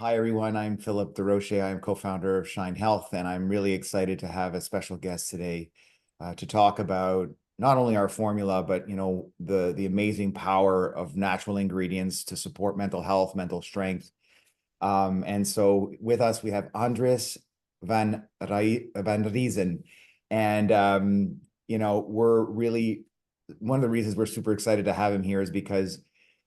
Hi, everyone. I'm Philip DeRoche. I'm co-founder of Shine Health, and I'm really excited to have a special guest today to talk about not only our formula, but the amazing power of natural ingredients to support mental health, mental strength. And so with us, we have Andries van Riezen. And we're really one of the reasons we're super excited to have him here is because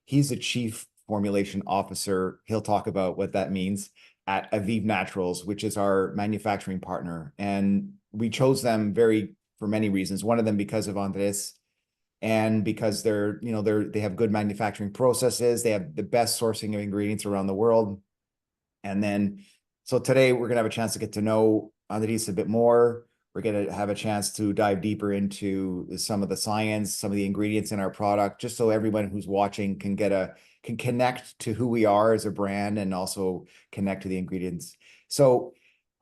he's the chief formulation officer. He'll talk about what that means at Aviv Naturals, which is our manufacturing partner. And we chose them for many reasons. One of them because of Andres, and because they have good manufacturing processes. They have the best sourcing of ingredients around the world. And then, so today we're going to have a chance to get to know Andries a bit more. We're going to have a chance to dive deeper into some of the science, some of the ingredients in our product, just so everyone who's watching can connect to who we are as a brand and also connect to the ingredients. So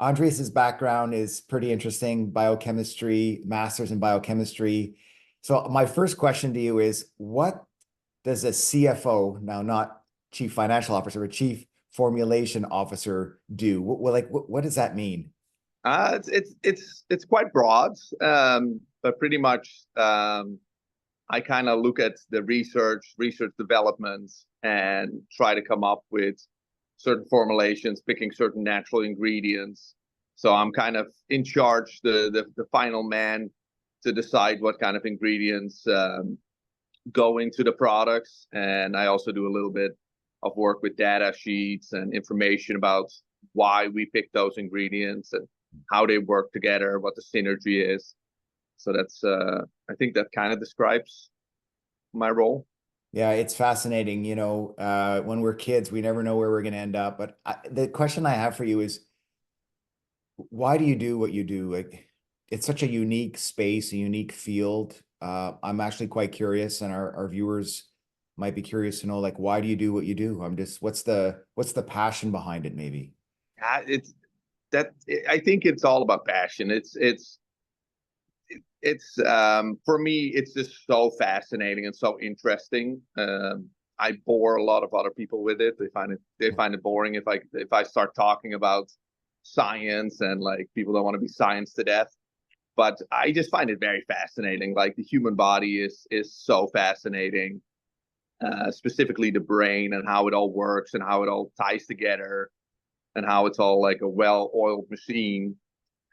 Andries's background is pretty interesting: biochemistry, master's in biochemistry. So my first question to you is, what does a CFO, now not chief financial officer, but chief formulation officer, do? What does that mean? It's quite broad, but pretty much I kind of look at the research development, and try to come up with certain formulations, picking certain natural ingredients. So I'm kind of in charge, the final man, to decide what kind of ingredients go into the products. And I also do a little bit of work with data sheets and information about why we pick those ingredients and how they work together, what the synergy is. So that's I think that kind of describes my role. Yeah, it's fascinating. When we're kids, we never know where we're going to end up. But the question I have for you is, why do you do what you do? Like, it's such a unique space, a unique field. I'm actually quite curious, and our viewers might be curious to know, like, why do you do what you do? What's the passion behind it, maybe? It's that I think it's all about passion. It's for me, it's just so fascinating and so interesting. I bore a lot of other people with it. They find it boring if I start talking about science, and like people don't want to be science to death. But I just find it very fascinating. Like the human body is so fascinating, specifically the brain and how it all works and how it all ties together, and how it's all like a well-oiled machine,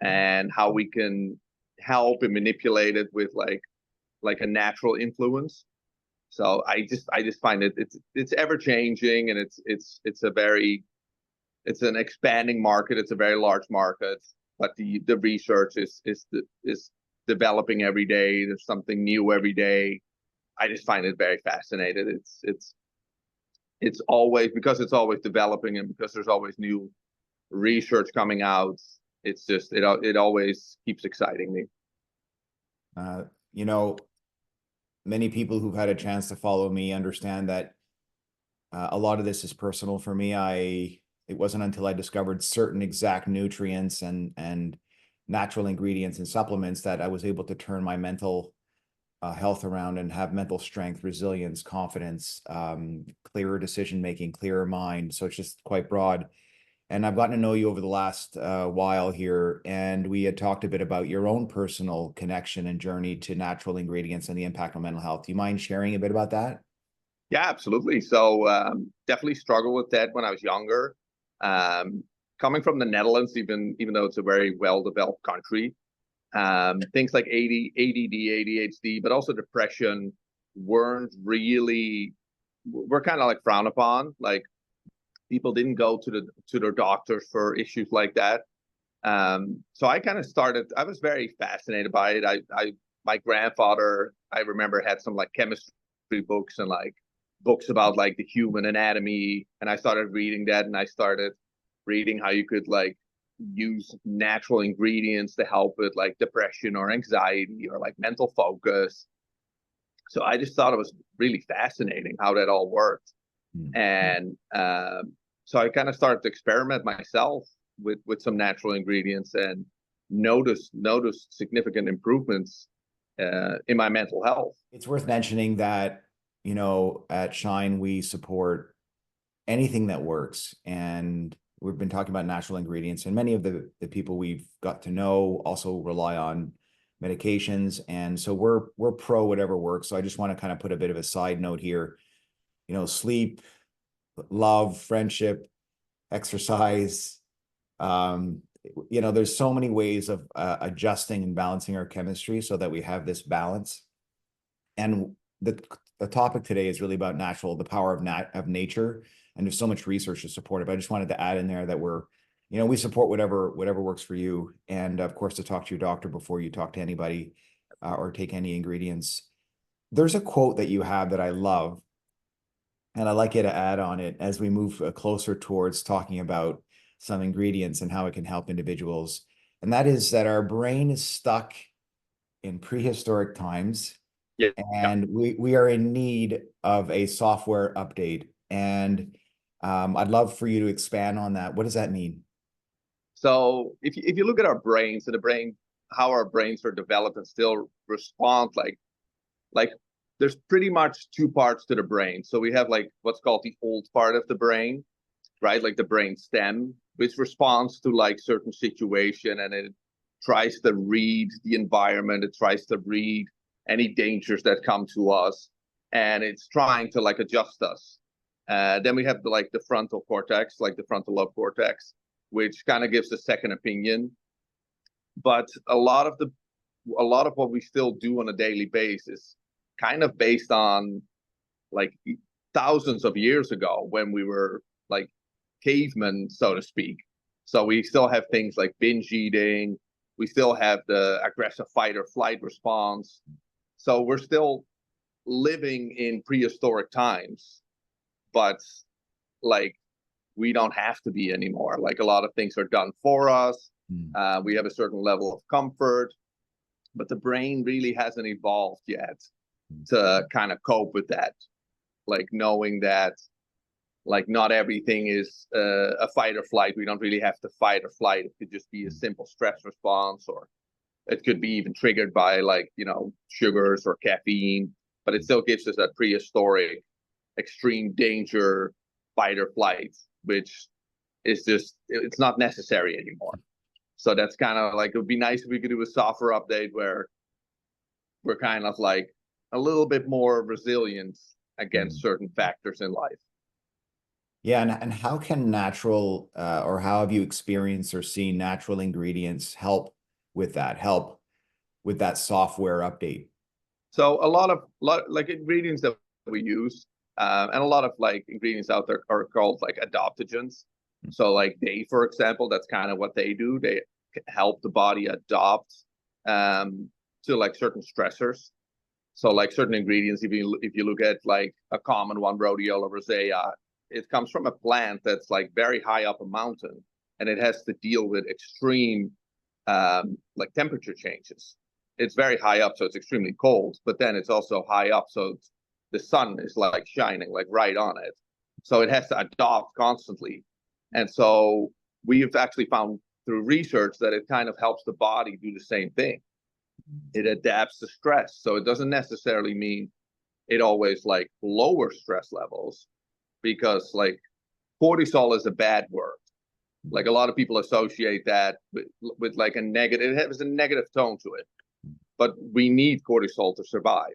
and how we can help and manipulate it with like a natural influence. So I just find it's ever changing, and it's an expanding market. It's a very large market, but the research is developing every day. There's something new every day. I just find it very fascinating. It's always, because it's always developing, and because there's always new research coming out. It's just it always keeps exciting me. Uh, you know, Many people who've had a chance to follow me understand that a lot of this is personal for me. It wasn't until I discovered certain exact nutrients and natural ingredients and supplements that I was able to turn my mental health around and have mental strength, resilience, confidence, clearer decision making, clearer mind. So it's just quite broad. And I've gotten to know you over the last while here, and we had talked a bit about your own personal connection and journey to natural ingredients and the impact on mental health. Do you mind sharing a bit about that? Yeah, absolutely. So definitely struggled with that when I was younger. Um, Coming from the Netherlands, even though it's a very well-developed country, things like ADD, ADHD, but also depression were kind of like frowned upon. Like people didn't go to their doctors for issues like that. So I kind of started. I was very fascinated by it. My grandfather, I remember, had some like chemistry books and like books about like the human anatomy, and I started reading that, and I started reading how you could like use natural ingredients to help with like depression or anxiety or like mental focus. So I just thought it was really fascinating how that all worked. Mm. And so I kind of started to experiment myself with some natural ingredients, and noticed significant improvements in my mental health. It's worth mentioning that, at Shine, we support anything that works. And we've been talking about natural ingredients, and many of the people we've got to know also rely on medications. And so we're pro whatever works. So I just want to kind of put a bit of a side note here. Sleep, love, friendship, exercise. Um, there's so many ways of adjusting and balancing our chemistry so that we have this balance. And the topic today is really about the power of nature, and there's so much research to support it. But I just wanted to add in there that we support whatever works for you, and of course to talk to your doctor before you talk to anybody or take any ingredients. There's a quote that you have that I love, and I'd like you to add on it as we move closer towards talking about some ingredients and how it can help individuals. And that is that our brain is stuck in prehistoric times, Yeah. and we are in need of a software update. And I'd love for you to expand on that. What does that mean? So if you look at our brains and how our brains are developed and still respond, like there's pretty much two parts to the brain. So we have like what's called the old part of the brain, right? Like the brain stem, which responds to like certain situation, and it tries to read the environment. It tries to read any dangers that come to us, and it's trying to like adjust us. Then we have the frontal cortex, like the frontal lobe cortex, which kind of gives a second opinion. But a lot of what we still do on a daily basis kind of based on like thousands of years ago when we were like cavemen, so to speak. So we still have things like binge eating. We still have the aggressive fight or flight response. So we're still living in prehistoric times, but like we don't have to be anymore. Like a lot of things are done for us. We have a certain level of comfort, but the brain really hasn't evolved yet to kind of cope with that. Like knowing that like not everything is a fight or flight. We don't really have to fight or flight. It could just be a simple stress response, or it could be even triggered by like, sugars or caffeine, but it still gives us that prehistoric extreme danger fight or flight, which is it's not necessary anymore. So that's kind of like, it would be nice if we could do a software update where we're kind of like a little bit more resilient against certain factors in life. Yeah, and how can natural or how have you experienced or seen natural ingredients help with that software update? So a lot like ingredients that we use, and a lot of like ingredients out there are called like adaptogens. So like for example, that's kind of what they do. They help the body adapt to like certain stressors. So like certain ingredients, if you look at like a common one, rhodiola rosea, it comes from a plant that's like very high up a mountain, and it has to deal with extreme like temperature changes. It's very high up, so it's extremely cold, but then it's also high up, so the sun is like shining like right on it. So it has to adapt constantly. And so we've actually found through research that it kind of helps the body do the same thing. It adapts to stress. So it doesn't necessarily mean it always like lowers stress levels, because like cortisol is a bad word. Like a lot of people associate that with like a negative, it has a negative tone to it, but we need cortisol to survive.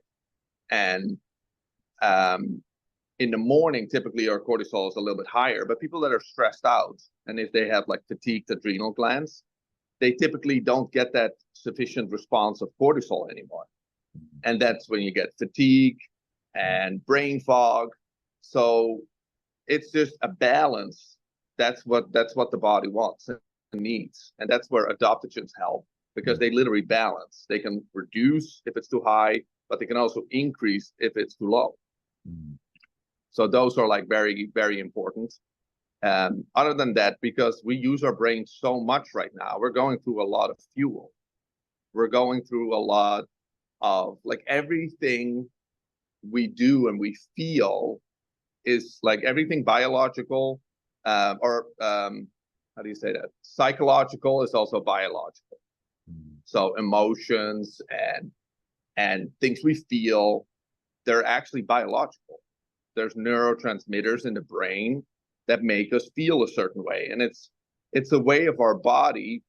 And in the morning, typically our cortisol is a little bit higher, but people that are stressed out, and if they have like fatigued adrenal glands, they typically don't get that sufficient response of cortisol anymore. And that's when you get fatigue and brain fog. So it's just a balance. That's what the body wants and needs. And that's where adaptogens help, because they literally balance. They can reduce if it's too high, but they can also increase if it's too low. So those are like very, very important. Other than that, because we use our brain so much right now, we're going through a lot of fuel. We're going through a lot of like everything we do and we feel is like everything biological, or how do you say that? Psychological is also biological. So emotions and things we feel, they're actually biological. There's neurotransmitters in the brain that make us feel a certain way. And it's a way of our body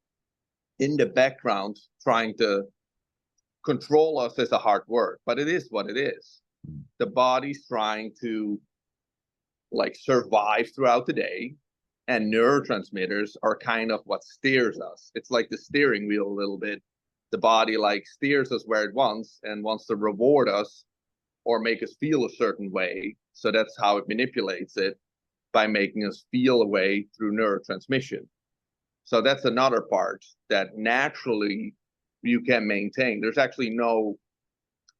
in the background trying to control us is a hard word, but it is what it is. The body's trying to like survive throughout the day, and neurotransmitters are kind of what steers us. It's like the steering wheel a little bit. The body like steers us where it wants and wants to reward us or make us feel a certain way. So that's how it manipulates it, by making us feel a way through neurotransmission. So that's another part that naturally you can maintain. There's actually no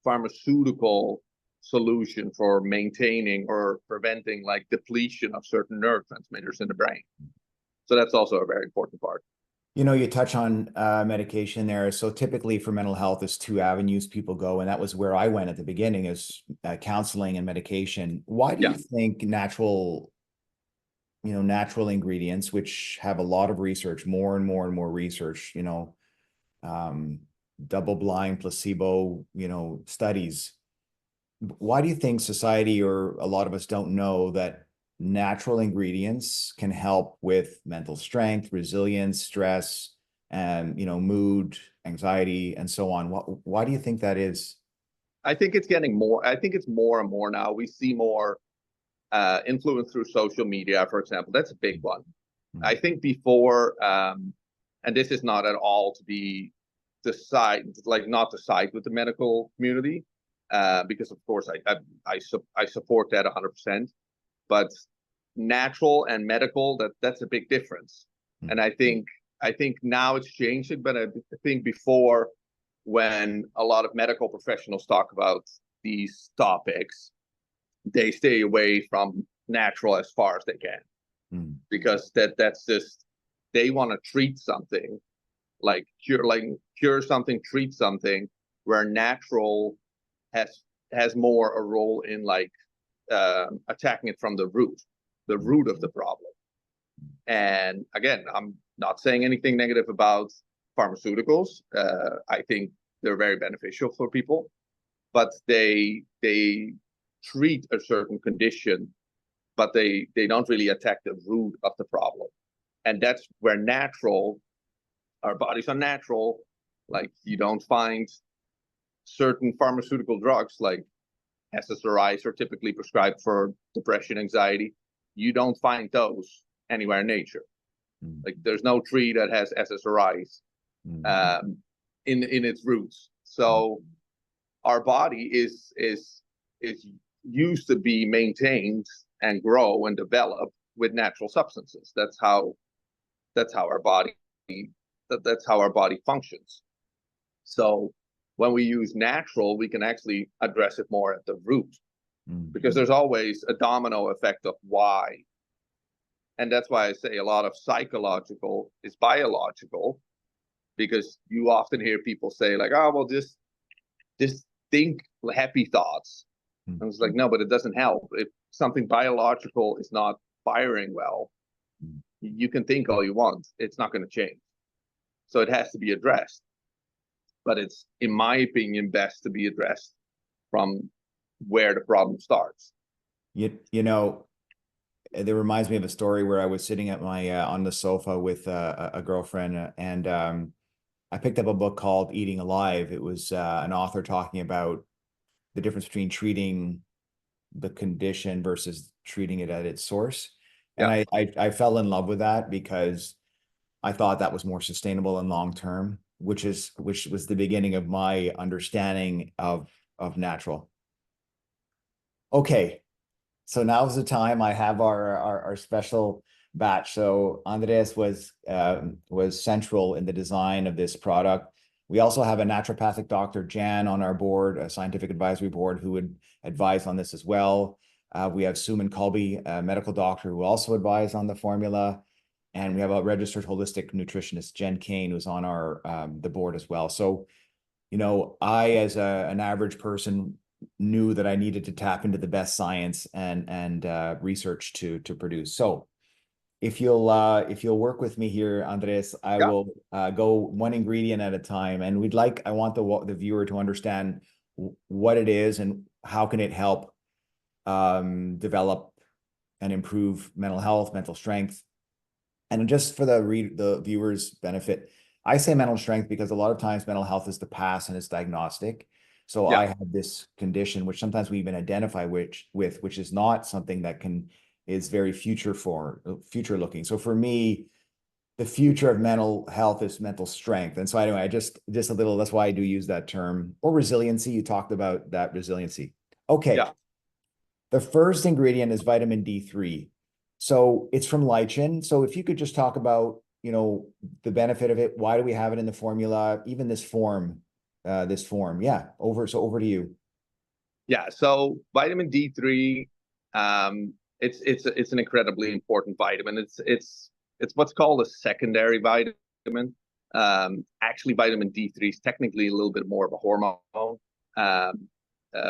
pharmaceutical solution for maintaining or preventing like depletion of certain neurotransmitters in the brain. So that's also a very important part. You know, you touch on medication there. So typically for mental health, there's two avenues people go, and that was where I went at the beginning, is counseling and medication. Why do you think natural ingredients, which have a lot of research, more and more and more research, double-blind placebo, studies. Why do you think society, or a lot of us, don't know that natural ingredients can help with mental strength, resilience, stress, and, mood, anxiety, and so on? Why do you think that is? I think it's getting more. I think it's more and more now. We see more influence through social media, for example. That's a big one. Mm-hmm. I think before, and this is not at all to be not to side with the medical community, because of course I support that 100%. But natural and medical, that's a big difference. Mm-hmm. And I think now it's changing, but I think before, when a lot of medical professionals talk about these topics, they stay away from natural as far as they can, because that's just, they want to treat something, like cure something, treat something, where natural has more a role in like attacking it from the root of the problem. And again, I'm not saying anything negative about pharmaceuticals. I think they're very beneficial for people, but they treat a certain condition, but they don't really attack the root of the problem. And that's where our bodies are natural. Like, you don't find certain pharmaceutical drugs like SSRIs are typically prescribed for depression, anxiety. You don't find those anywhere in nature. Like, there's no tree that has SSRIs in its roots. So our body is used to be maintained and grow and develop with natural substances. That's how our body functions. So when we use natural, we can actually address it more at the root, because there's always a domino effect of why. And that's why I say a lot of psychological is biological, because you often hear people say like, oh, well, just think happy thoughts. And it's like, no, but it doesn't help. If something biological is not firing well, you can think all you want, it's not going to change. So it has to be addressed. But it's, in my opinion, best to be addressed from where the problem starts. That reminds me of a story where I was sitting at my on the sofa with a girlfriend, and I picked up a book called Eating Alive. It was an author talking about the difference between treating the condition versus treating it at its source. And I fell in love with that, because I thought that was more sustainable and long-term, which was the beginning of my understanding of natural. Okay. So now's the time. I have our special batch. So Andries was central in the design of this product. We also have a naturopathic doctor, Jan, on our board, a scientific advisory board, who would advise on this as well. We have Suman Colby, a medical doctor, who also advised on the formula. And we have a registered holistic nutritionist, Jen Kane, who's on the board as well. So, I, as an average person, knew that I needed to tap into the best science and research to produce. So if you'll work with me here, Andres, I will go one ingredient at a time, and I want the viewer to understand what it is and how can it help develop and improve mental health, mental strength. And just for the viewers' benefit, I say mental strength because a lot of times mental health is the past and it's diagnostic. So Yeah, I have this condition, which sometimes we even identify which is not something that is very future looking. So for me, the future of mental health is mental strength. And so anyway, just a little, that's why I do use that term, or resiliency. You talked about that resiliency. Okay. yeah. The first ingredient is vitamin D3. So it's from lichen. So if you could just talk about, the benefit of it, why do we have it in the formula, even this form. Yeah, over to you. Yeah, so vitamin D3, it's an incredibly important vitamin. It's what's called a secondary vitamin. Actually, vitamin D3 is technically a little bit more of a hormone.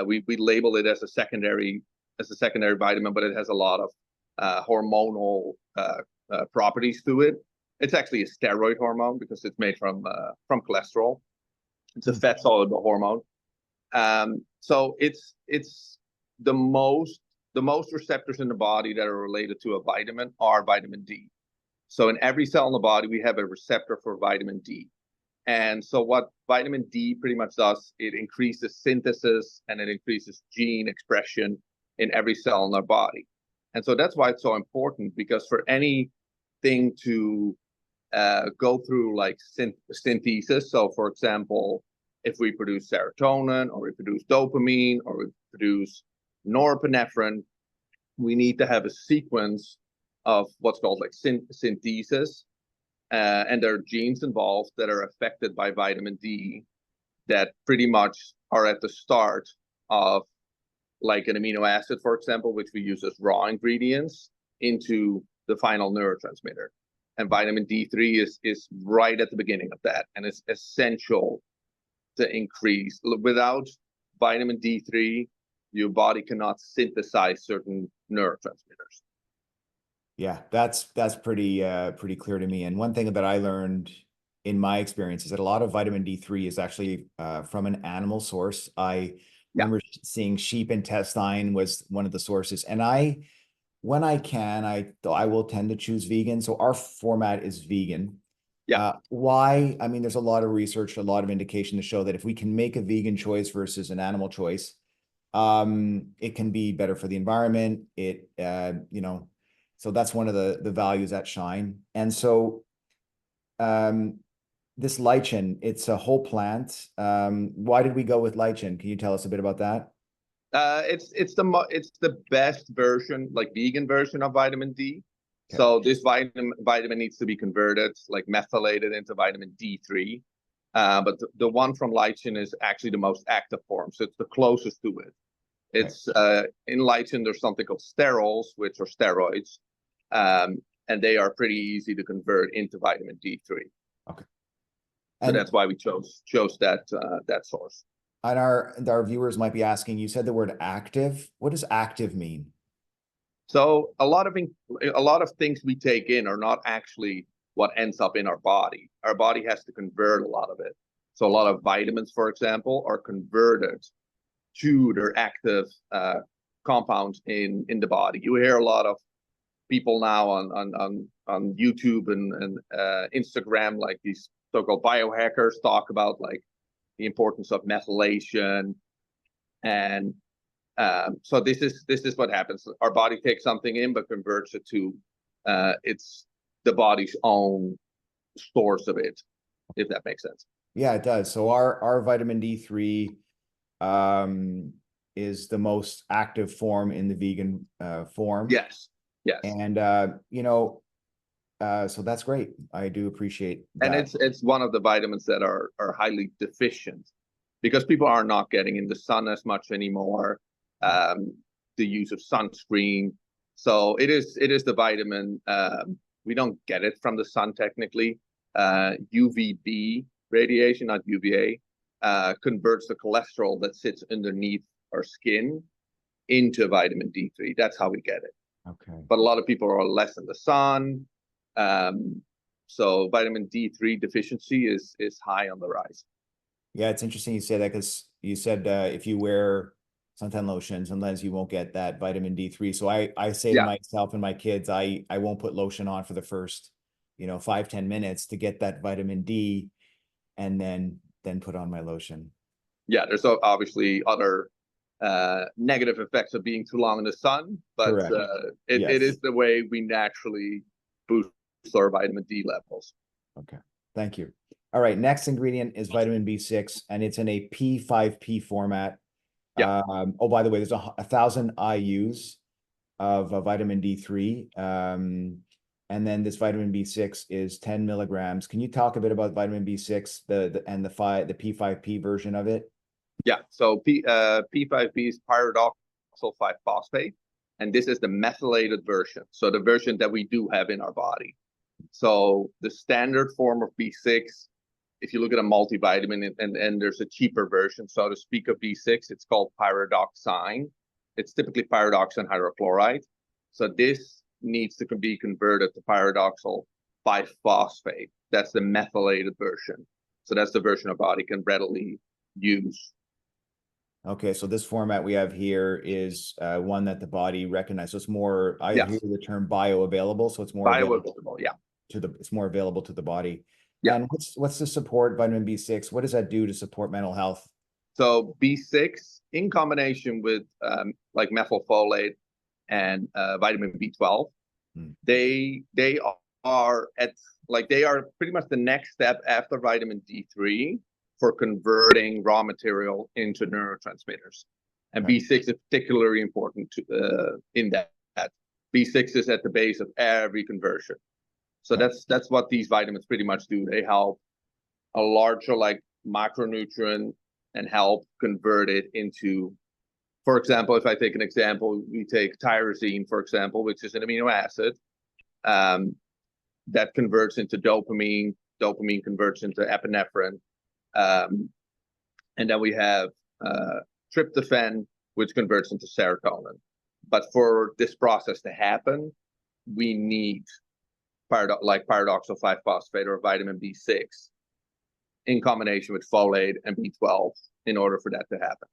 We label it as a secondary vitamin, but it has a lot of hormonal properties to it. It's actually a steroid hormone because it's made from cholesterol. It's a fat soluble hormone. So it's the most receptors in the body that are related to a vitamin are vitamin D. So in every cell in the body, we have a receptor for vitamin D. And so what vitamin D pretty much does, it increases synthesis and it increases gene expression in every cell in our body. And so that's why it's so important, because for anything to go through like synthesis, so for example, if we produce serotonin or we produce dopamine or we produce norepinephrine, we need to have a sequence of what's called like synthesis. And there are genes involved that are affected by vitamin D that pretty much are at the start of like an amino acid, for example, which we use as raw ingredients into the final neurotransmitter. And vitamin D3 is right at the beginning of that. And it's essential to increase. Without vitamin D3, your body cannot synthesize certain neurotransmitters. Yeah, that's pretty clear to me. And one thing that I learned in my experience is that a lot of vitamin D3 is actually from an animal source. I Yeah, remember seeing sheep intestine was one of the sources. And when I can, I will tend to choose vegan. So our format is vegan. yeah, Why? I mean, there's a lot of research, a lot of indication to show that if we can make a vegan choice versus an animal choice, it can be better for the environment. So that's one of the values at Shine. And so, um, this lichen, it's a whole plant. Why did we go with lichen? Can you tell us a bit about that? it's the best version, like vegan version of vitamin D. Okay. So this vitamin needs to be converted, like methylated into vitamin D3. But the one from lichen is actually the most active form, so it's the closest to it. Okay. It's in lichen, there's something called sterols, which are steroids, and they are pretty easy to convert into vitamin D3. Okay. So And that's why we chose that source. our viewers might be asking, you said the word active. What does active mean? So a lot of things we take in are not actually what ends up in our body. Our body has to convert a lot of it. So a lot of vitamins, for example, are converted to their active compounds in the body. You hear a lot of people now on YouTube and Instagram, like these so-called biohackers, talk about like the importance of methylation. And so this is what happens. Our body takes something in, but converts it to it's the body's own source of it, if that makes sense. Yeah, it does. So our vitamin D3 um, is the most active form in the vegan form. Yes, yes. And so that's great. I do appreciate And that. it's one of the vitamins that are highly deficient because people are not getting in the sun as much anymore. The use of sunscreen. So it is the vitamin. We don't get it from the sun technically. UVB radiation, not UVA, converts the cholesterol that sits underneath our skin into vitamin D3. That's how we get it. Okay. But a lot of people are less in the sun. Um, so vitamin D3 deficiency is high on the rise. Yeah, it's interesting you say that because you said if you wear suntan lotions unless you won't get that vitamin D3. So I say to Yeah, myself and my kids, I won't put lotion on for the first, 5-10 minutes to get that vitamin D, and then put on my lotion. yeah. There's obviously other negative effects of being too long in the sun, but Correct. it is Yes. the way we naturally boost our vitamin D levels. Okay. Thank you. All right. Next ingredient is vitamin B6, and it's in a P5P format. Yeah. Oh, by the way, there's 1,000 IUs of vitamin D3. And then this vitamin B6 is 10 milligrams. Can you talk a bit about vitamin B6, and the P5P version of it? Yeah. So P5P is pyridoxal 5-phosphate, and this is the methylated version. So the version that we do have in our body. So the standard form of B6, if you look at a multivitamin, and there's a cheaper version, so to speak, of B6, it's called pyridoxine. It's typically pyridoxine hydrochloride. So this needs to be converted to pyridoxal 5-phosphate. That's the methylated version. So that's the version our body can readily use. Okay, so this format we have here is one that the body recognizes. So it's more, I hear Yes, the term bioavailable, so it's more available bioavailable. Yeah, it's more available to the body. yeah. And what's to support vitamin B6? What does that do to support mental health? So B6 in combination with like methylfolate and vitamin B12, Hmm. they are at they are pretty much the next step after vitamin D3 for converting raw material into neurotransmitters. And Okay. B6 is particularly important in that. B6 is at the base of every conversion. So Okay. that's what these vitamins pretty much do. They help a larger macronutrient and help convert it into, for example, if I take an example, we take tyrosine, for example, which is an amino acid um, that converts into dopamine. Dopamine converts into epinephrine. Um, and then we have tryptophan, which converts into serotonin. But for this process to happen, we need pyridoxal 5-phosphate or vitamin B6 in combination with folate and B12 in order for that to happen.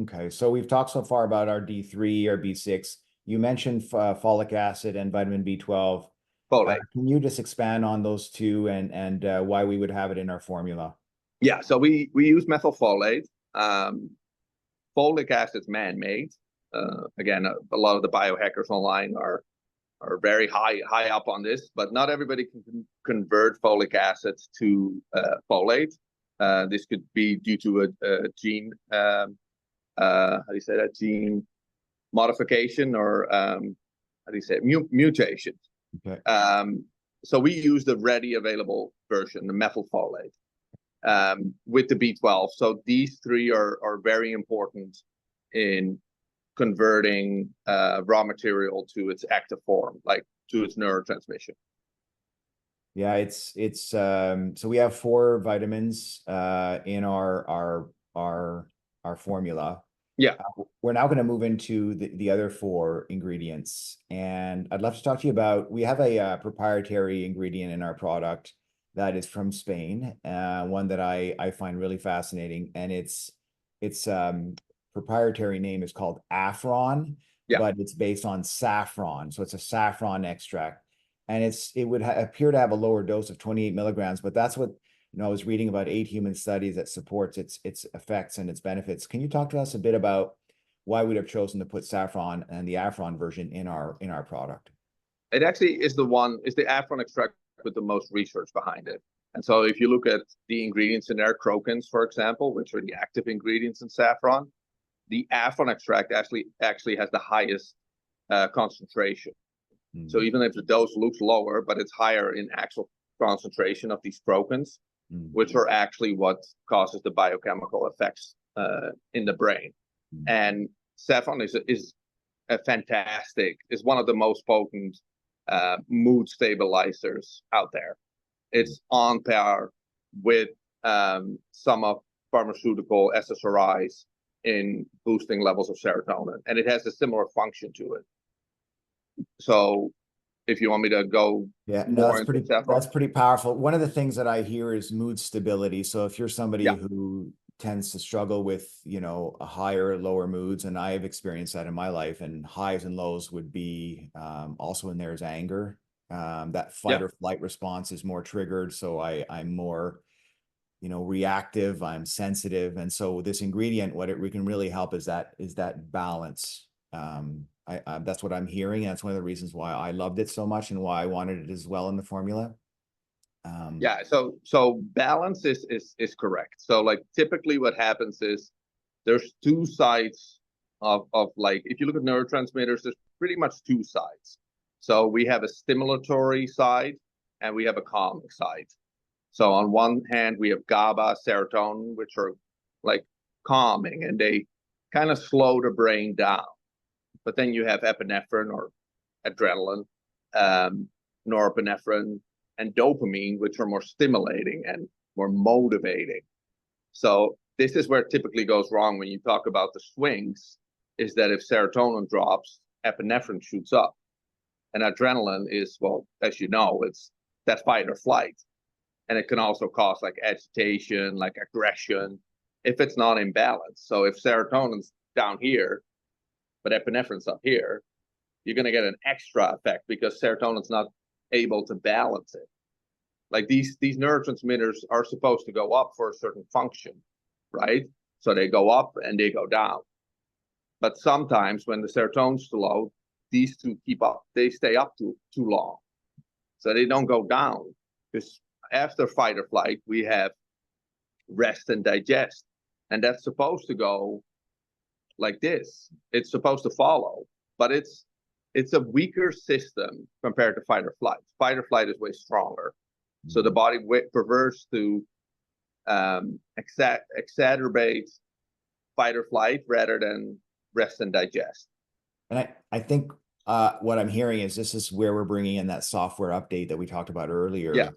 Okay, so we've talked so far about our D3, our B6. You mentioned folic acid and vitamin B12. Folate. Can you just expand on those two, and why we would have it in our formula? Yeah, so we use methylfolate. Folic acid's man-made. Again, a lot of the biohackers online are very high up on this, but not everybody can convert folic acid to folate. This could be due to a gene, how do you say that, gene modification, or how do you say it, mutation. Okay. So we use the ready available version, the methylfolate, with the B12. So these three are very important in converting raw material to its active form, like to its neurotransmission. Yeah, so we have 4 vitamins in our formula. Yeah, We're now going to move into the other 4 ingredients, and I'd love to talk to you about, we have a proprietary ingredient in our product that is from Spain, one that I find really fascinating, and its proprietary name is called Afron, yeah. but it's based on saffron, so it's a saffron extract, and it would appear to have a lower dose of 28 milligrams, but that's what, I was reading about 8 human studies that supports its effects and its benefits. Can you talk to us a bit about why we'd have chosen to put saffron and the Afron version in our product? It actually is the Afron extract with the most research behind it. And so if you look at the ingredients in there, crocins, for example, which are the active ingredients in saffron, the Afron extract actually has the highest concentration. So even if the dose looks lower, but it's higher in actual concentration of these crocins, which are actually what causes the biochemical effects in the brain. And saffron is a fantastic, is one of the most potent mood stabilizers out there. It's on par with some of pharmaceutical SSRIs in boosting levels of serotonin, and it has a similar function to it. So if you want me to go more into saffron, that's pretty powerful. One of the things that I hear is mood stability. So if you're somebody yeah, who tends to struggle with, you know, a higher, lower moods. And I have experienced that in my life, and highs and lows would be also in there is anger. That fight Yeah. or flight response is more triggered. So I'm more, you know, reactive, I'm sensitive. And so this ingredient, what it can really help is that balance. That's what I'm hearing. And that's one of the reasons why I loved it so much and why I wanted it as well in the formula. Yeah, so balance is correct. So like typically what happens is there's two sides of like if you look at neurotransmitters, there's pretty much two sides. So we have a stimulatory side and we have a calming side. So on one hand, we have GABA, serotonin, which are like calming and they kind of slow the brain down. But then you have epinephrine or adrenaline, norepinephrine, and dopamine, which are more stimulating and more motivating. So this is where it typically goes wrong when you talk about the swings, is that if serotonin drops, epinephrine shoots up. And adrenaline is, well, as you know, it's that fight or flight. And it can also cause like agitation, like aggression, if it's not in balance. So if serotonin's down here, but epinephrine's up here, you're going to get an extra effect because serotonin's not able to balance it. Like these neurotransmitters are supposed to go up for a certain function, right? So they go up and they go down. But sometimes when the serotonin's too low, these two keep up. They stay up too long, so they don't go down. Because after fight or flight, we have rest and digest, and that's supposed to go like this. It's supposed to follow, but it's a weaker system compared to fight or flight. Fight or flight is way stronger. So the body prefers to exacerbate fight or flight rather than rest and digest. And I think what I'm hearing is this is where we're bringing in that software update that we talked about Yeah. earlier.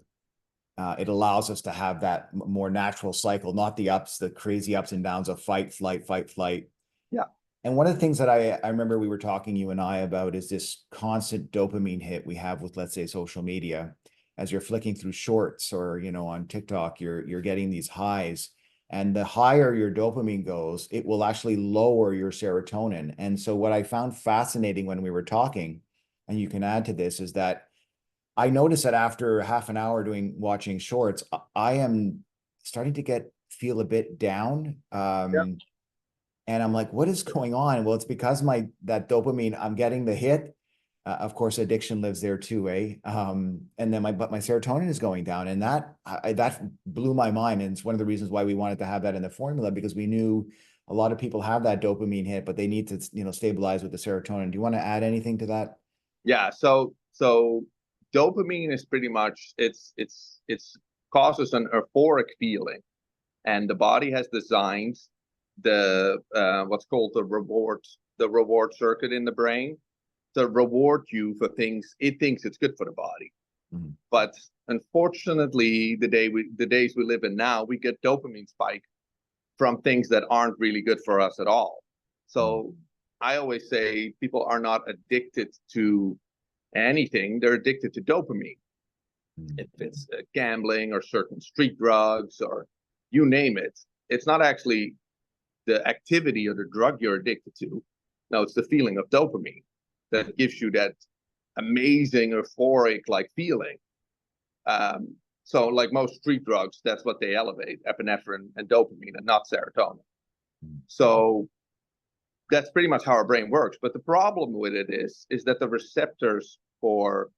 It allows us to have that more natural cycle, not the crazy ups and downs of fight, flight, fight, flight. Yeah. And one of the things that I remember we were talking, you and I, about is this constant dopamine hit we have with, let's say, social media. As you're flicking through shorts or, you know, on TikTok, you're getting these highs. And the higher your dopamine goes, it will actually lower your serotonin. And so what I found fascinating when we were talking, and you can add to this, is that I noticed that after half an hour watching shorts, I am starting to feel a bit down. Yeah. And I'm like, what is going on? Well, it's because that dopamine, I'm getting the hit. Of course, addiction lives there too, eh? And then my serotonin is going down, and that blew my mind. And it's one of the reasons why we wanted to have that in the formula, because we knew a lot of people have that dopamine hit, but they need to, you know, stabilize with the serotonin. Do you want to add anything to that? Yeah. So dopamine is pretty much it's causes an euphoric feeling, and the body has designed the what's called the reward circuit in the brain to reward you for things it thinks it's good for the body. Mhm. But unfortunately, the days we live in now, we get dopamine spike from things that aren't really good for us at all. So I always say people are not addicted to anything; they're addicted to dopamine. If it's gambling or certain street drugs or you name it, it's not actually the activity or the drug you're addicted to. No, it's the feeling of dopamine that gives you that amazing euphoric like feeling. So like most street drugs, that's what they elevate: epinephrine and dopamine, and not serotonin. So that's pretty much how our brain works. But the problem with it is that the receptors for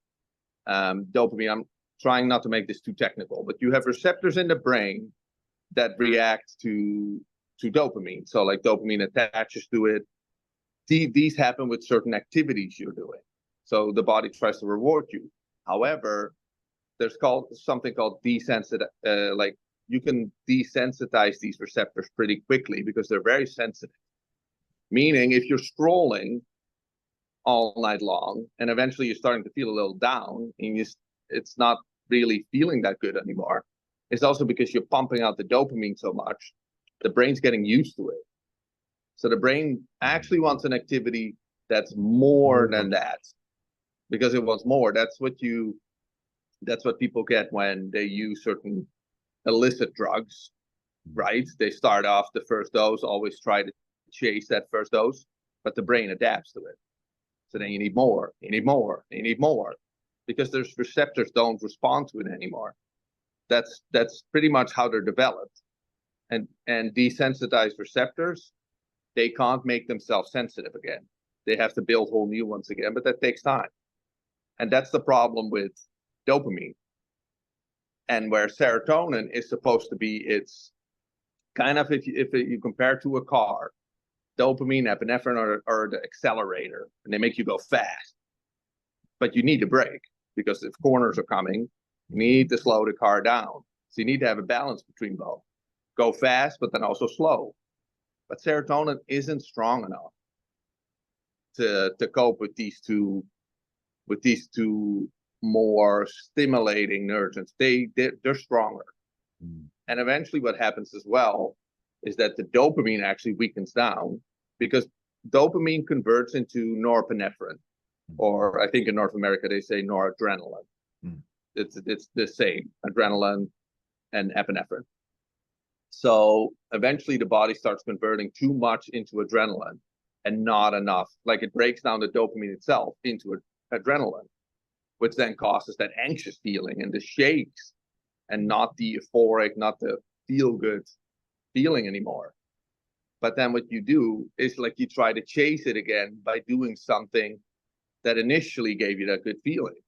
dopamine, I'm trying not to make this too technical, but you have receptors in the brain that react to dopamine. So like dopamine attaches to it. These happen with certain activities you're doing. So the body tries to reward you. However, there's something called like you can desensitize these receptors pretty quickly because they're very sensitive. Meaning if you're scrolling all night long and eventually you're starting to feel a little down and it's not really feeling that good anymore, it's also because you're pumping out the dopamine so much, the brain's getting used to it. So the brain actually wants an activity that's more than that, because it wants more. That's what people get when they use certain illicit drugs. right? They start off the first dose, always try to chase that first dose, but the brain adapts to it. So then you need more, you need more, you need more, because there's receptors don't respond to it anymore. That's pretty much how they're developed. And desensitized receptors, they can't make themselves sensitive again. They have to build whole new ones again, but that takes time. And that's the problem with dopamine. And where serotonin is supposed to be, it's kind of, if you compare to a car, dopamine, epinephrine are the accelerator, and they make you go fast. But you need to brake, because if corners are coming, you need to slow the car down. So you need to have a balance between both. Go fast, but then also slow. But serotonin isn't strong enough to cope with these two more stimulating neurons. They're stronger. And eventually what happens as well is that the dopamine actually weakens down, because dopamine converts into norepinephrine, or I think in North America they say noradrenaline. It's the same, adrenaline and epinephrine. So eventually the body starts converting too much into adrenaline and not enough. Like, it breaks down the dopamine itself into adrenaline, which then causes that anxious feeling and the shakes, and not the euphoric, not the feel good feeling anymore. But then what you do is, like, you try to chase it again by doing something that initially gave you that good feeling.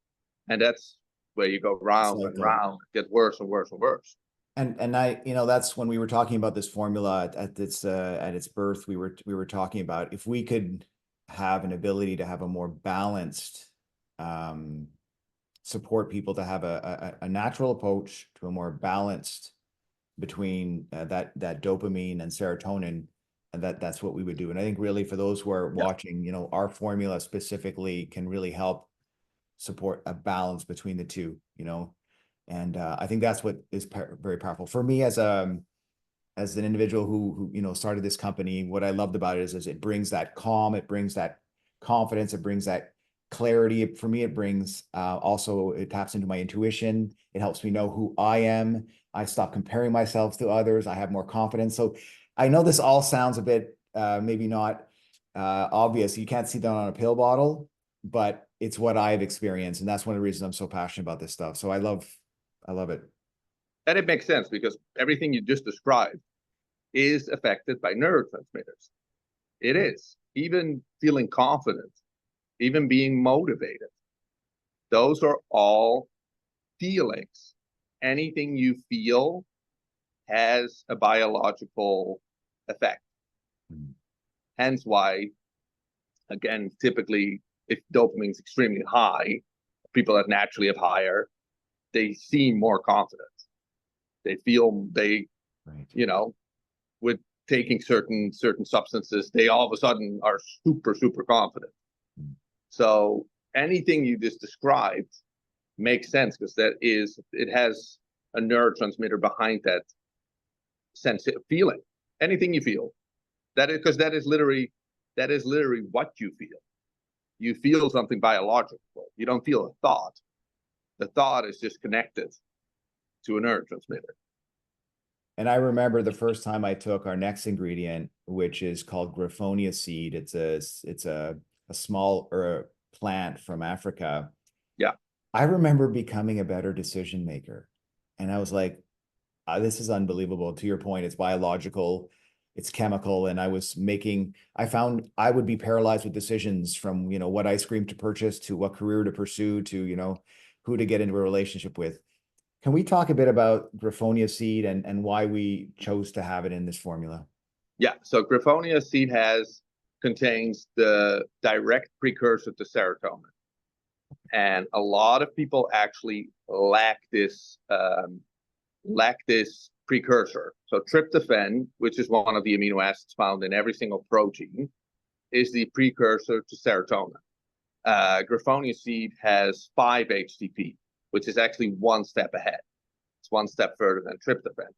And that's where you go round and round, get worse and worse and worse. And I, that's when we were talking about this formula at its birth, we were talking about, if we could have an ability to have a more balanced, support people to have a natural approach to a more balanced between that dopamine and serotonin, and that's what we would do. And I think really for those who are watching, our formula specifically can really help support a balance between the two, and I think that's what is very powerful for me as an individual who started this company. What I loved about it is it brings that calm, it brings that confidence, it brings that clarity. For me, it brings also, it taps into my intuition. It helps me know who I am. I stop comparing myself to others. I have more confidence. So I know this all sounds a bit maybe not obvious. You can't see that on a pill bottle, but it's what I've experienced, and that's one of the reasons I'm so passionate about this stuff. So I love it. And it makes sense, because everything you just described is affected by neurotransmitters. It is. Even feeling confident, even being motivated, those are all feelings. Anything you feel has a biological effect. Hence why, again, typically, if dopamine is extremely high, people that naturally have higher, they seem more confident. They feel with taking certain substances, they all of a sudden are super, super confident. So anything you just described makes sense, because it has a neurotransmitter behind that sense of feeling. Anything you feel, because that is literally what you feel. You feel something biological. You don't feel a thought. The thought is just connected to a neurotransmitter. And I remember the first time I took our next ingredient, which is called Griffonia seed. It's a small plant from Africa. Yeah. I remember becoming a better decision maker. And I was like, this is unbelievable. To your point, it's biological, it's chemical. And I found I would be paralyzed with decisions from, what ice cream to purchase, to what career to pursue, to, who to get into a relationship with. Can we talk a bit about Griffonia seed and why we chose to have it in this formula? Yeah, so Griffonia seed contains the direct precursor to serotonin. And a lot of people actually lack this precursor. So tryptophan, which is one of the amino acids found in every single protein, is the precursor to serotonin. Griffonia seed has 5-HTP, which is actually one step ahead. It's one step further than tryptophan.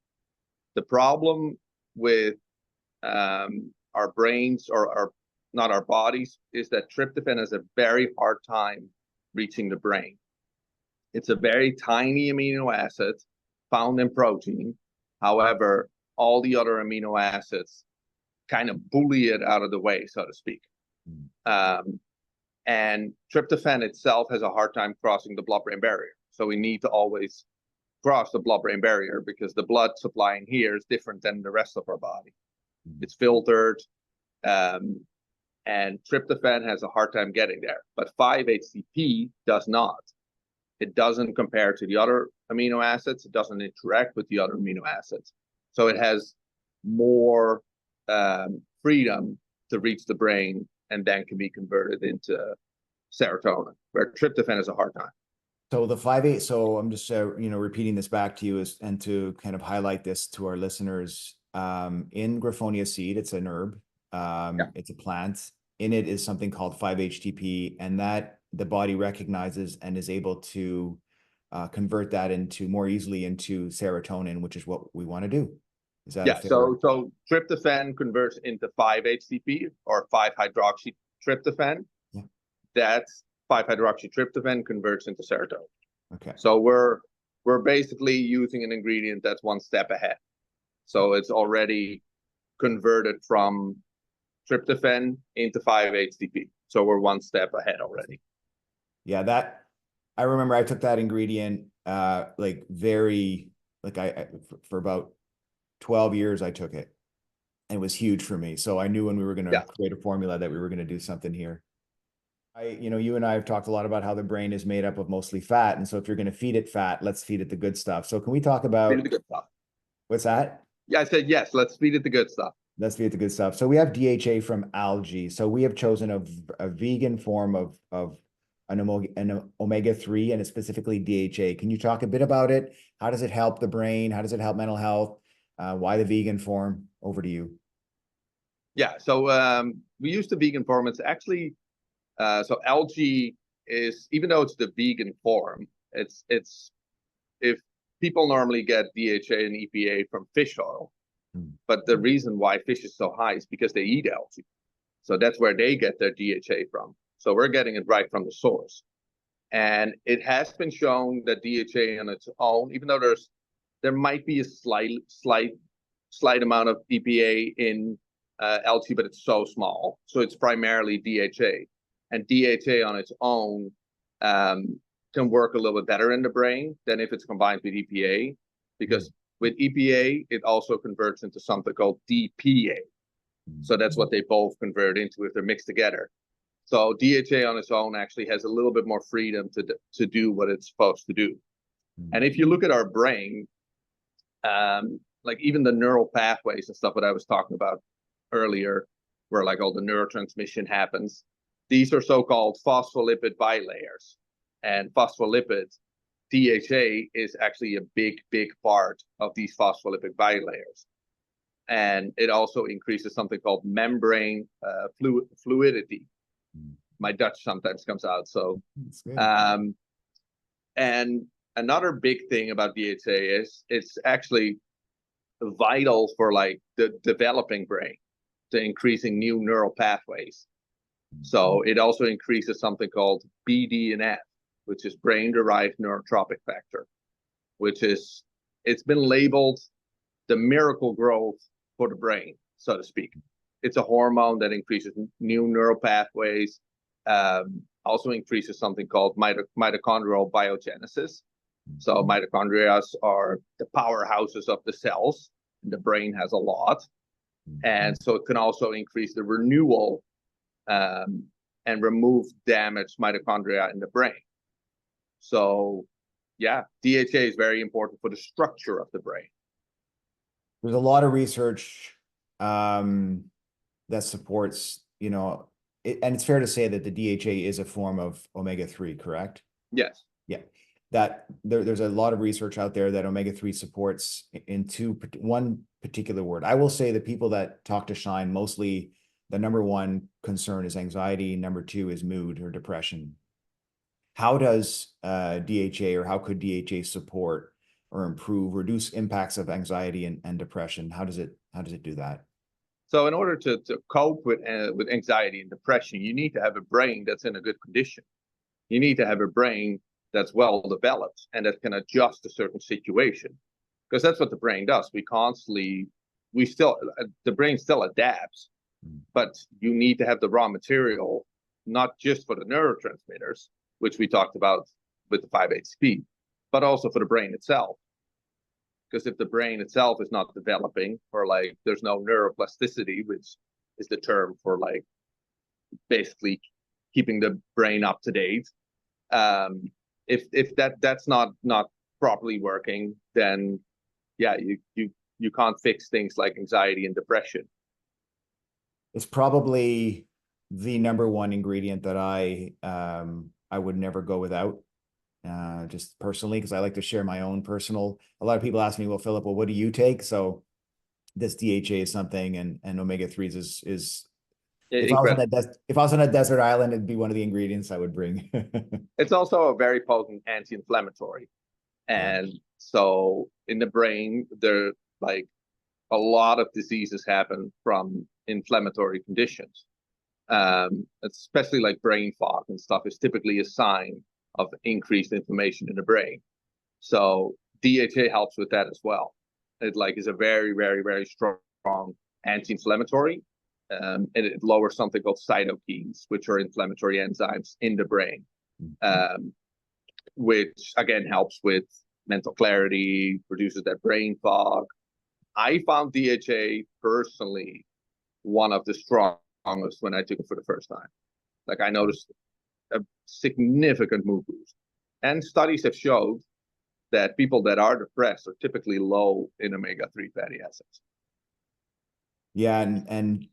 The problem with our brains, or not our bodies, is that tryptophan has a very hard time reaching the brain. It's a very tiny amino acid found in protein. However, all the other amino acids kind of bully it out of the way, so to speak. And tryptophan itself has a hard time crossing the blood-brain barrier. So we need to always cross the blood-brain barrier because the blood supply in here is different than the rest of our body. It's filtered, and tryptophan has a hard time getting there. But 5-HTP does not. It doesn't compare to the other amino acids. It doesn't interact with the other amino acids. So it has more freedom to reach the brain and then can be converted into serotonin, where tryptophan is a hard time. So the 5-8, so I'm just repeating this back to you and to kind of highlight this to our listeners. In Griffonia seed, it's an herb. It's a plant. In it is something called 5-HTP, and that the body recognizes and is able to convert that into more easily into serotonin, which is what we want to do. Is that fair? So tryptophan converts into 5-HTP or 5-hydroxytryptophan. Yeah. That's 5-hydroxytryptophan converts into serotonin. Okay. So we're basically using an ingredient that's one step ahead. So it's already converted from tryptophan into 5-HTP. So we're one step ahead already. Yeah, that I remember I took that ingredient for about 12 years I took it. And it was huge for me. So I knew when we were going to create a formula that we were going to do something here. You and I have talked a lot about how the brain is made up of mostly fat. And so if you're going to feed it fat, let's feed it the good stuff. So can we talk about feed it the good stuff? What's that? Yeah, I said yes, let's feed it the good stuff. Let's feed it the good stuff. So we have DHA from algae. So we have chosen a vegan form of an omega-3, and it's specifically DHA. Can you talk a bit about it? How does it help the brain? How does it help mental health? Why the vegan form? Over to you. Yeah, so we use the vegan form. It's actually, so algae is, even though it's the vegan form, it's if people normally get DHA and EPA from fish oil, but the reason why fish is so high is because they eat algae. So that's where they get their DHA from. So we're getting it right from the source. And it has been shown that DHA on its own, even though there might be a slight amount of EPA in algae, but it's so small. So it's primarily DHA. And DHA on its own can work a little bit better in the brain than if it's combined with EPA, because with EPA, it also converts into something called DPA. So that's what they both convert into if they're mixed together. So DHA on its own actually has a little bit more freedom to do what it's supposed to do. And if you look at our brain, like even the neural pathways and stuff that I was talking about earlier, where like all the neurotransmission happens, these are so-called phospholipid bilayers. And phospholipids, DHA is actually a big part of these phospholipid bilayers. And it also increases something called membrane fluidity. My Dutch sometimes comes out. So, and another big thing about DHA is it's actually vital for like the developing brain, to increasing new neural pathways. So it also increases something called BDNF, which is brain-derived neurotrophic factor, which is, it's been labeled the miracle growth for the brain, so to speak. It's a hormone that increases new neural pathways, also increases something called mitochondrial biogenesis. So mitochondria are the powerhouses of the cells. The brain has a lot. And so it can also increase the renewal and remove damaged mitochondria in the brain. So, yeah, DHA is very important for the structure of the brain. There's a lot of research that supports, and it's fair to say that the DHA is a form of omega-3, correct? Yes. Yeah. That there's a lot of research out there that omega-3 supports one particular word. I will say the people that talk to Shine, mostly the number one concern is anxiety. Number two is mood or depression. How does DHA, or how could DHA support or improve, reduce impacts of anxiety and depression? How does it do that? So in order to cope with anxiety and depression, you need to have a brain that's in a good condition. You need to have a brain that's well developed and that can adjust to certain situation, because that's what the brain does. We constantly we still, the brain still adapts, but you need to have the raw material, not just for the neurotransmitters, which we talked about with the 5-HTP, but also for the brain itself. Because if the brain itself is not developing, or like there's no neuroplasticity, which is the term for like basically keeping the brain up to date, if that's not properly working, then yeah, you can't fix things like anxiety and depression. It's probably the number one ingredient that I would never go without, just personally, because I like to share my own personal. A lot of people ask me, well, Philip, well, what do you take? So this DHA is something, and omega-3s is if I was on Incredible. if I was on a desert island, it'd be one of the ingredients I would bring. It's also a very potent anti-inflammatory. Yeah. And so in the brain, there like a lot of diseases happen from inflammatory conditions. Especially like brain fog and stuff is typically a sign of increased inflammation in the brain. So DHA helps with that as well. It like is a very, very, very strong anti-inflammatory. And it lowers something called cytokines, which are inflammatory enzymes in the brain, which again helps with mental clarity, reduces that brain fog. I found DHA personally one of the strongest when I took it for the first time. Like I noticed a significant mood boost. And studies have showed that people that are depressed are typically low in omega-3 fatty acids. Yeah, and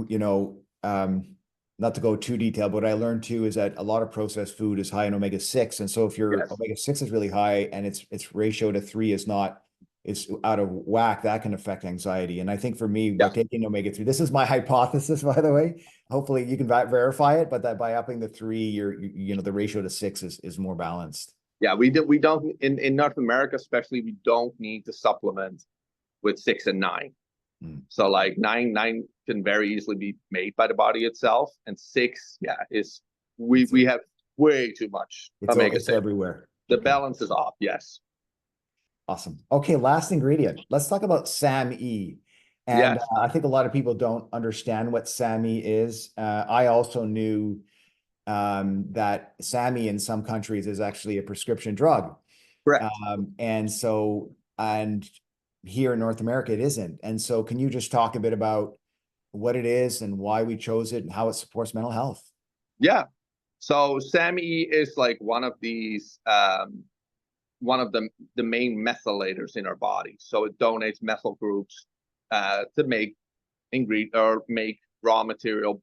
you know, not to go too detailed, but what I learned too is that a lot of processed food is high in omega-6, and so if your Yes. omega-6 is really high and its ratio to 3 is out of whack, that can affect anxiety. And I think for me, by Yeah. taking omega-3, this is my hypothesis, by the way. Hopefully, you can verify it, but that by upping the 3, the ratio to 6 is more balanced. Yeah, we don't in North America especially, we don't need to supplement with 6 and 9. So like nine can very easily be made by the body itself, and 6, yeah, is we have way too much omega-6. It's everywhere. The balance is off. Yes. Awesome. Okay, last ingredient. Let's talk about SAMe. And Yes. I think a lot of people don't understand what SAMe is. I also knew that SAMe in some countries is actually a prescription drug. Correct. And here in North America, it isn't. And so can you just talk a bit about what it is and why we chose it and how it supports mental health? Yeah. So SAMe is like one of these one of the main methylators in our body. So it donates methyl groups to make raw material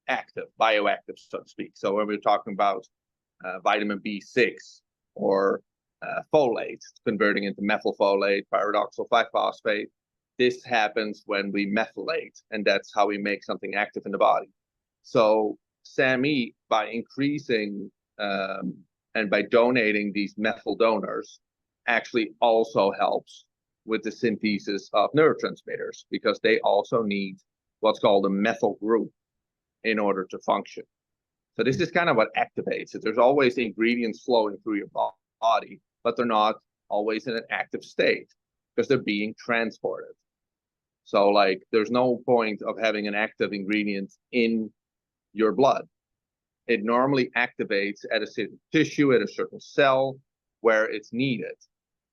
active, bioactive, so to speak. So when we're talking about vitamin B6 or folate, converting into methylfolate, pyridoxal 5-phosphate, this happens when we methylate, and that's how we make something active in the body. So SAMe, by increasing and by donating these methyl donors, actually also helps with the synthesis of neurotransmitters, because they also need what's called a methyl group in order to function. So this is kind of what activates it. There's always ingredients flowing through your body, but they're not always in an active state because they're being transported. So like there's no point of having an active ingredient in your blood. It normally activates at a certain tissue, at a certain cell where it's needed.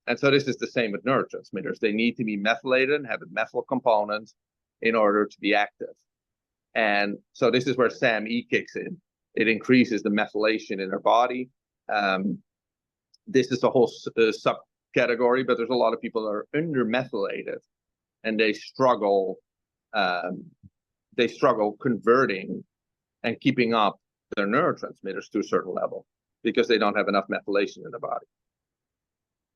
And so this is the same with neurotransmitters. They need to be methylated and have a methyl component in order to be active. And so this is where SAMe kicks in. It increases the methylation in our body. This is a whole subcategory, but there's a lot of people that are under-methylated, and they struggle converting and keeping up their neurotransmitters to a certain level because they don't have enough methylation in the body.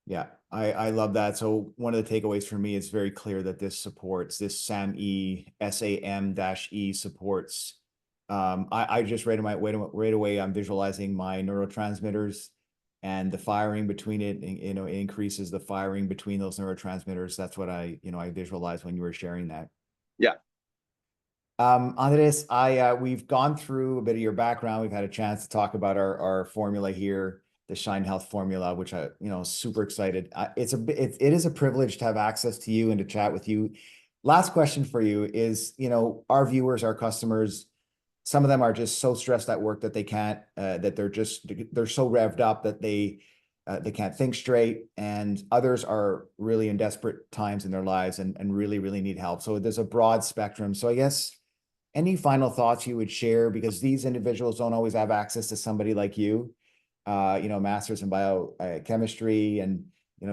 Yeah, I love that. So one of the takeaways for me is very clear that this SAMe, SAM-E supports. I just right away, I'm visualizing my neurotransmitters and the firing between it, it increases the firing between those neurotransmitters. That's what I visualized when you were sharing that. Yeah. Andres, we've gone through a bit of your background. We've had a chance to talk about our formula here, the Shine Health formula, which super excited. It is a privilege to have access to you and to chat with you. Last question for you is, our viewers, our customers, some of them are just so stressed at work that they can't, that they're so revved up that they can't think straight, and others are really in desperate times in their lives and really, really need help. So there's a broad spectrum. So I guess any final thoughts you would share, because these individuals don't always have access to somebody like you, master's in biochemistry and,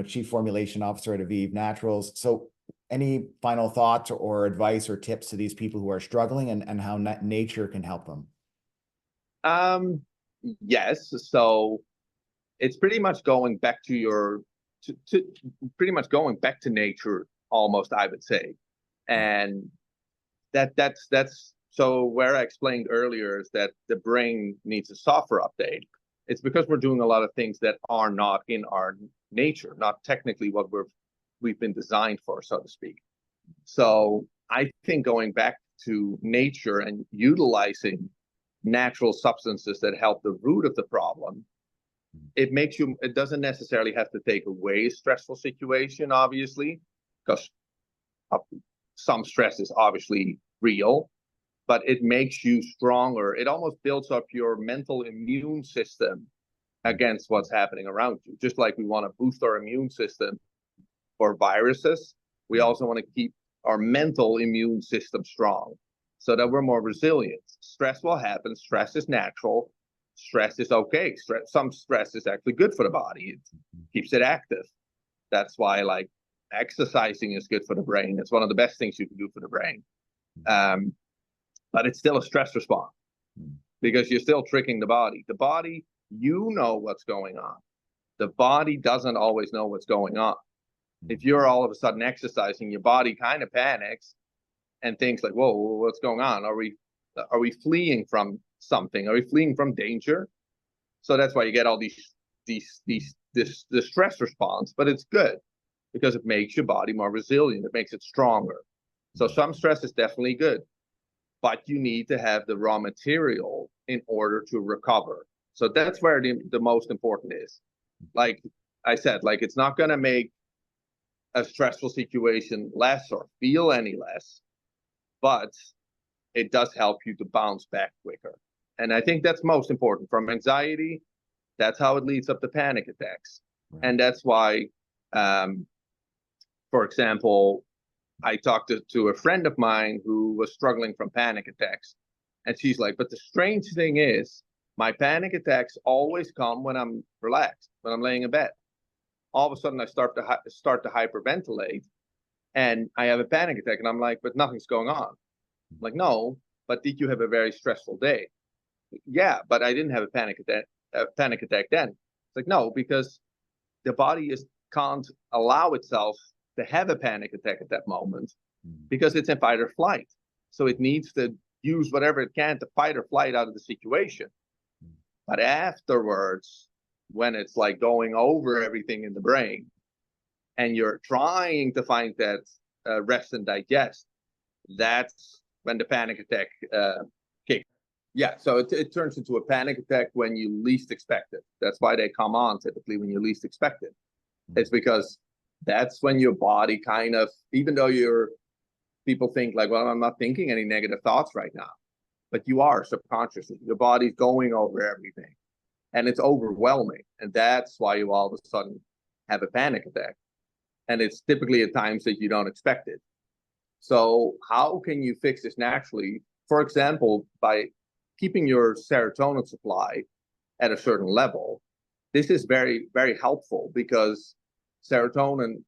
chief formulation officer at Aviv Naturals. So any final thoughts or advice or tips to these people who are struggling, and how nature can help them? Yes. So it's pretty much going back to pretty much going back to nature almost, I would say. And that's so where I explained earlier is that the brain needs a software update. It's because we're doing a lot of things that are not in our nature, not technically what we've been designed for, so to speak. So I think going back to nature and utilizing natural substances that help the root of the problem, it doesn't necessarily have to take away a stressful situation, obviously, because some stress is obviously real, but it makes you stronger. It almost builds up your mental immune system against what's happening around you. Just like we want to boost our immune system for viruses, we also want to keep our mental immune system strong so that we're more resilient. Stress will happen. Stress is natural. Stress is okay. Some stress is actually good for the body. It keeps it active. That's why like exercising is good for the brain. It's one of the best things you can do for the brain. But it's still a stress response because you're still tricking the body. The body, what's going on. The body doesn't always know what's going on. If you're all of a sudden exercising, your body kind of panics and thinks like, whoa, what's going on? Are we fleeing from something? Are we fleeing from danger? So that's why you get all this stress response, but it's good because it makes your body more resilient. It makes it stronger. So some stress is definitely good, but you need to have the raw material in order to recover. So that's where the most important is. Like I said, like it's not going to make a stressful situation less or feel any less, but it does help you to bounce back quicker. And I think that's most important. From anxiety, that's how it leads up to panic attacks. Right. And that's why, for example, I talked to a friend of mine who was struggling from panic attacks. And she's like, but the strange thing is, my panic attacks always come when I'm relaxed, when I'm laying in bed. All of a sudden, I start to hyperventilate, and I have a panic attack. And I'm like, but nothing's going on. I'm like, no, but did you have a very stressful day? Yeah, but I didn't have a panic attack then. It's like, no, because the body can't allow itself to have a panic attack at that moment because it's in fight or flight. So it needs to use whatever it can to fight or flight out of the situation. But afterwards, when it's like going over everything in the brain and you're trying to find that rest and digest, that's when the panic attack kicks. Yeah, so it turns into a panic attack when you least expect it. That's why they come on typically when you least expect it. It's because that's when your body kind of, even though people think like, well, I'm not thinking any negative thoughts right now, but you are subconsciously. Your body's going over everything and it's overwhelming. And that's why you all of a sudden have a panic attack. And it's typically at times that you don't expect it. So how can you fix this naturally? For example, by keeping your serotonin supply at a certain level. This is very, very helpful because serotonin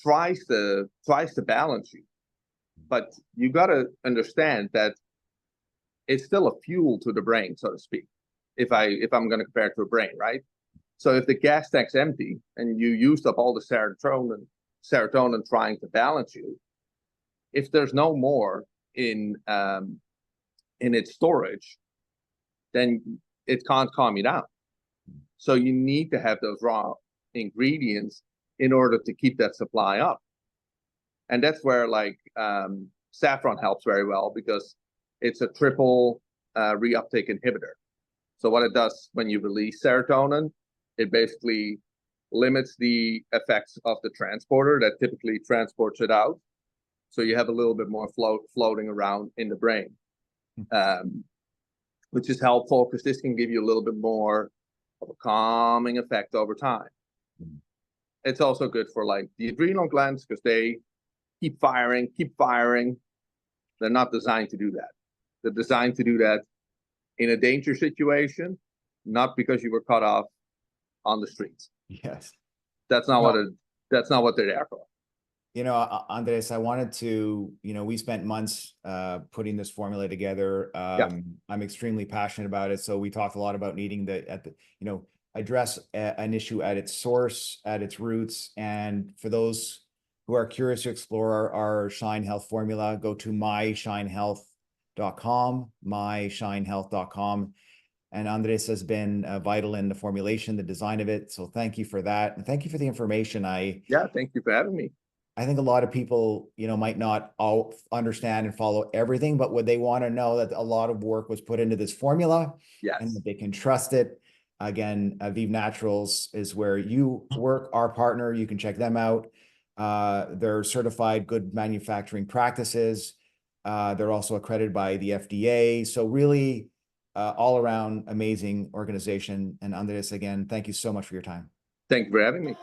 tries to balance you, but you got to understand that it's still a fuel to the brain, so to speak. If I'm going to compare it to a brain, right? So if the gas tank's empty and you used up all the serotonin trying to balance you, if there's no more in its storage, then it can't calm you down. So you need to have those raw ingredients in order to keep that supply up. And that's where saffron helps very well because it's a triple reuptake inhibitor. So what it does when you release serotonin, it basically limits the effects of the transporter that typically transports it out. so you have a little bit more floating around in the brain, which is helpful because this can give you a little bit more of a calming effect over time. It's also good for like the adrenal glands because they keep firing. They're not designed to do that. They're designed to do that in a danger situation, not because you were cut off on the streets. Yes. That's not what they're there for. You know, Andres, I wanted to, we spent months putting this formula together. I'm extremely passionate about it. So we talked a lot about needing address an issue at its source, at its roots. And for those who are curious to explore our Shine Health formula, go to myshinehealth.com. And Andres has been vital in the formulation, the design of it. So thank you for that. And thank you for the information. Thank you for having me. I think a lot of people, might not all understand and follow everything, but what they want to know that a lot of work was put into this formula, and that they can trust it. Again, Vive Naturals is where you work, our partner. You can check them out. They're certified good manufacturing practices. They're also accredited by the FDA. So really all around amazing organization. And Andres, again, thank you so much for your time. Thank you for having me.